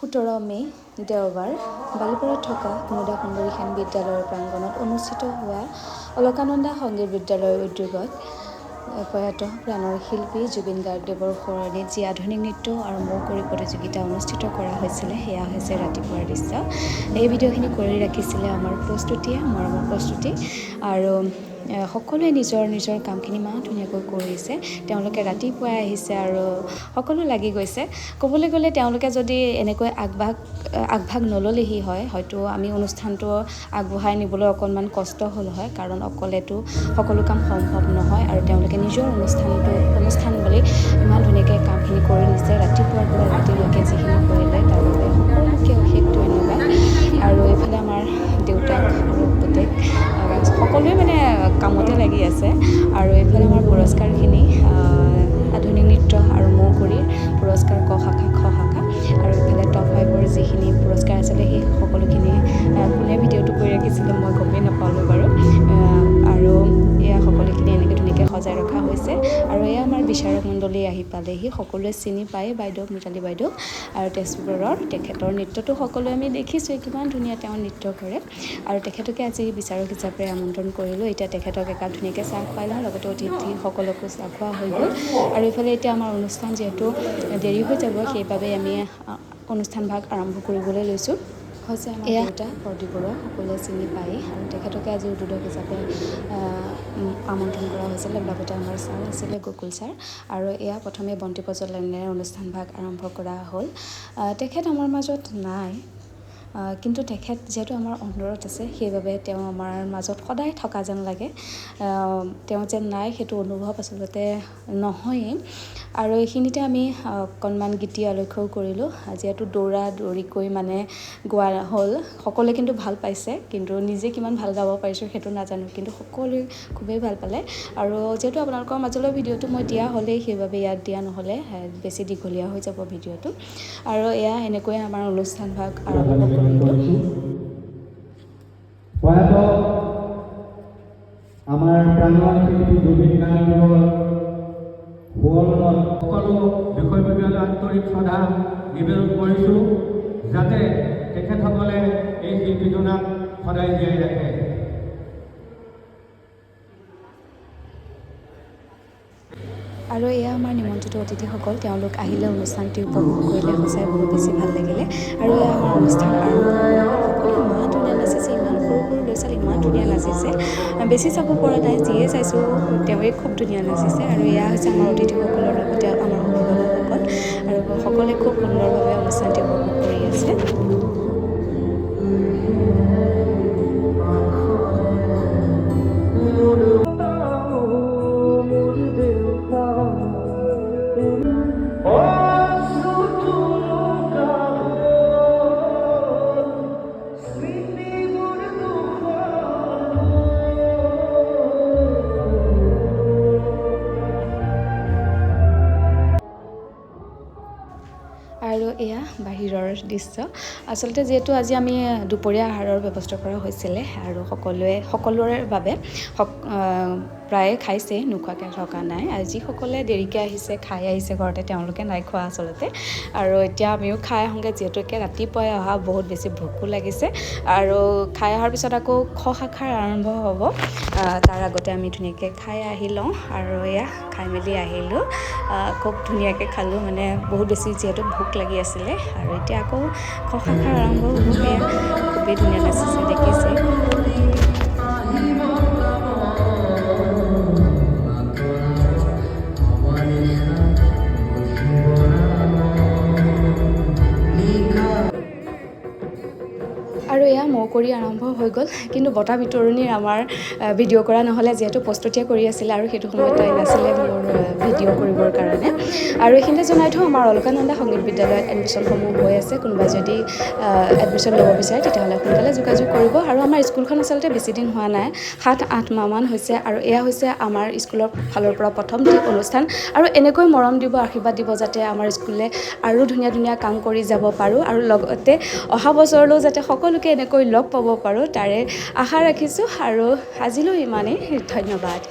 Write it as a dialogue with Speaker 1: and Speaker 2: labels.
Speaker 1: 17 মে দেওবাৰ বালিপাৰাত থকা কুমুদা সুন্দৰী সেন বিদ্যালয়ৰ প্ৰাংগণত অনুষ্ঠিত হোৱা অলকানন্দা সংগীত বিদ্যালয়ৰ উদ্যোগত প্ৰয়াত প্ৰাণৰ শিল্পী জুবিন গাৰ্গদেৱৰ সোঁৱৰণিত যি আধুনিক নৃত্য আৰু মৌকুঁৱৰী প্ৰতিযোগিতা অনুষ্ঠিত কৰা হৈছিলে সেয়া হৈছে ৰাতিপুৱাৰ দৃশ্য। এই ভিডিঅ'খিনি কৰি ৰাখিছিলে আমাৰ প্ৰস্তুতিয়ে, মৰমৰ প্ৰস্তুতি, আৰু সকলোৱে নিজৰ নিজৰ কামখিনি ইমান ধুনীয়াকৈ কৰিছে। তেওঁলোকে ৰাতিপুৱাই আহিছে আৰু সকলো লাগি গৈছে। ক'বলৈ গ'লে তেওঁলোকে যদি এনেকৈ আগভাগ নল'লেহি হয়, হয়তো আমি অনুষ্ঠানটো আগবঢ়াই নিবলৈ অকণমান কষ্ট হ'ল হয়, কাৰণ অকলেতো সকলো কাম সম্ভৱ নহয়। আৰু তেওঁলোকে নিজৰ অনুষ্ঠান বুলি ইমান ধুনীয়াকৈ কামখিনি কৰি নিছে। ৰাতিপুৱাৰ পৰা ৰাতিলৈকে যিখিনি কৰিলে তাৰ বাবে সকলোকে অশেষ ধন্যবাদ। আৰু এইফালে আমাৰ দেউতাক আৰু পুতেক সকলোৱে মানে কামতে লাগি আছে। আৰু এইফালে আমাৰ পুৰস্কাৰখিনি আধুনিক নৃত্য আৰু মৌকুঁৱৰীৰ পুৰস্কাৰ ক শাখা খ শাখা, আৰু এইফালে টপ 5ৰ যিখিনি পুৰস্কাৰ আছিলে সেই সকলোখিনি কোনে ভিডিঅ'টো কৰি ৰাখিছিলে মই গমেই নাপালোঁ বাৰু। আৰু এয়া সকলোখিনি এনেকৈ ধুনীয়াকৈ সজাই ৰখা হৈছে। আৰু এয়া আমাৰ বিচাৰক মণ্ডলী আহি পালেহি। সকলোৱে চিনি পায় বাইদেউ, মিতালী বাইদেউ, আৰু তেজপুৰৰ তেখেতৰ নৃত্যটো সকলোৱে আমি দেখিছোঁ কিমান ধুনীয়া তেওঁ নৃত্য কৰে। আৰু তেখেতকে আজি বিচাৰক হিচাপে আমন্ত্ৰণ কৰিলোঁ। এতিয়া তেখেতক একাপ ধুনীয়াকৈ চাহ খুৱাই লওঁ, লগতে অতিথিসকলকো চাহ খোৱা হৈ গ'ল। আৰু এইফালে এতিয়া আমাৰ অনুষ্ঠান যিহেতু দেৰি হৈ যাব, সেইবাবে আমি অনুষ্ঠান ভাগ আৰম্ভ কৰিবলৈ লৈছোঁ। হৈছে আমাৰ দেউতা প্ৰদীপ বৰুৱা, সকলোৱে চিনি পায়, আৰু তেখেতকে আজি উদ্বোধক হিচাপে আমন্ত্ৰণ কৰা হৈছিলে। লগতে আমাৰ ছাৰ আছিলে গকুল ছাৰ। আৰু এয়া প্ৰথমে বন্তি প্ৰজ্বলনেৰে অনুষ্ঠান ভাগ আৰম্ভ কৰা হ'ল। তেখেত আমাৰ মাজত নাই, কিন্তু তেখেত যিহেতু আমাৰ অন্তৰত আছে, সেইবাবে তেওঁ আমাৰ মাজত সদায় থকা যেন লাগে। তেওঁ যেন নাই সেইটো অনুভৱ আচলতে নহয়েই। আৰু এইখিনিতে আমি অকণমান গীতি আলক্ষ্যও কৰিলোঁ। যিহেতু দৌৰিকৈ মানে গোৱা হ'ল, সকলোৱে কিন্তু ভাল পাইছে, কিন্তু নিজে কিমান ভাল গাব পাৰিছোঁ সেইটো নাজানো, কিন্তু সকলোৱে খুবেই ভাল পালে। আৰু যিহেতু আপোনালোকৰ মাজলৈ ভিডিঅ'টো মই দিয়া হ'লেই, সেইবাবে ইয়াত দিয়া নহ'লে বেছি দীঘলীয়া হৈ যাব ভিডিঅ'টো। আৰু এয়া এনেকৈ আমাৰ অনুষ্ঠান ভাগ আৰম্ভ কৰিলোঁ।
Speaker 2: আমাৰ প্ৰাণৰ শিল্পী জুবিন গাৰ্গদেৱৰ সোঁৱৰণত সকলো বিষয়ববীয়ালৈ আন্তৰিক শ্ৰদ্ধা নিবেদন কৰিছোঁ, যাতে তেখেতসকলে এই শিল্পীজনাক সদায় জীয়াই ৰাখে।
Speaker 1: আৰু এয়া আমাৰ নিমন্ত্ৰিত অতিথিসকল, তেওঁলোক আহিলে অনুষ্ঠানটি উপভোগ কৰিলে সঁচাই বহুত বেছি ভাল লাগিলে। আৰু এয়া আমাৰ অনুষ্ঠান আৰম্ভ হৈ গ'ল। সকলোৱে ইমান ধুনীয়া নাচিছে, ইমান সৰু সৰু ল'ৰা ছোৱালী ইমান ধুনীয়া নাচিছে। বেছি চাব পৰা নাই, যিয়ে চাইছোঁ তেওঁৱেই খুব ধুনীয়া নাচিছে। আৰু এয়া হৈছে আমাৰ অতিথিসকলৰ লগতে আমাৰ অভিভাৱকসকল, আৰু সকলোৱে খুব সুন্দৰভাৱে অনুষ্ঠানটি উপভোগ কৰি আছে। আৰু এয়া বাহিৰৰ দৃশ্য। আচলতে যিহেতু আজি আমি দুপৰীয়া আহাৰৰ ব্যৱস্থা কৰা হৈছিলে, আৰু সকলোৰে বাবে প্ৰায়ে খাইছেই, নোখোৱাকৈ থকা নাই। আৰু যিসকলে দেৰিকৈ আহিছে, খাই আহিছে ঘৰতে, তেওঁলোকে নাই খোৱা আচলতে। আৰু এতিয়া আমিও খাই আহোঁগৈ, যিহেতুকে ৰাতিপুৱাই অহা বহুত বেছি ভোকো লাগিছে। আৰু খাই অহাৰ পিছত আকৌ খ শাখাৰ আৰম্ভ হ'ব, তাৰ আগতে আমি ধুনীয়াকৈ খাই আহি লওঁ। আৰু এয়া খাই মেলি আহিলোঁ, খুব ধুনীয়াকৈ খালোঁ, মানে বহুত বেছি যিহেতু ভোক লাগি আছিলে। আৰু এতিয়া আকৌ খ শাখাৰ আৰম্ভ হ'ব। সেয়া খুবেই ধুনীয়া নাচিছে, দেখিছে। আৰু এয়া মৌকুঁৱৰী আৰম্ভ হৈ গ'ল, কিন্তু বঁটা বিতৰণিৰ আমাৰ ভিডিঅ' কৰা নহ'লে, যিহেতু প্ৰস্তুতিয়ে কৰি আছিলে, আৰু সেইটো সময়ত তাই নাছিলে মোৰ ভিডিঅ' কৰিবৰ কাৰণে। আৰু এইখিনিতে জনাই থওঁ, আমাৰ অলকানন্দা সংগীত বিদ্যালয়ত এডমিশ্যনসমূহ হৈ আছে। কোনোবাই যদি এডমিশ্যন ল'ব বিচাৰে তেতিয়াহ'লে সোনকালে যোগাযোগ কৰিব। আৰু আমাৰ স্কুলখন আচলতে বেছিদিন হোৱা নাই, 7-8 মাহমান হৈছে। আৰু এয়া হৈছে আমাৰ স্কুলৰ ফালৰ পৰা প্ৰথমটি অনুষ্ঠান। আৰু এনেকৈ মৰম দিব, আশীৰ্বাদ দিব, যাতে আমাৰ স্কুলে আৰু ধুনীয়া ধুনীয়া কাম কৰি যাব পাৰোঁ, আৰু লগতে অহা বছৰলৈও যাতে সকলোকে এনেকৈ লগ পাব পাৰোঁ, তাৰে আশা ৰাখিছোঁ। আৰু আজিলৈ ইমানেই, ধন্যবাদ।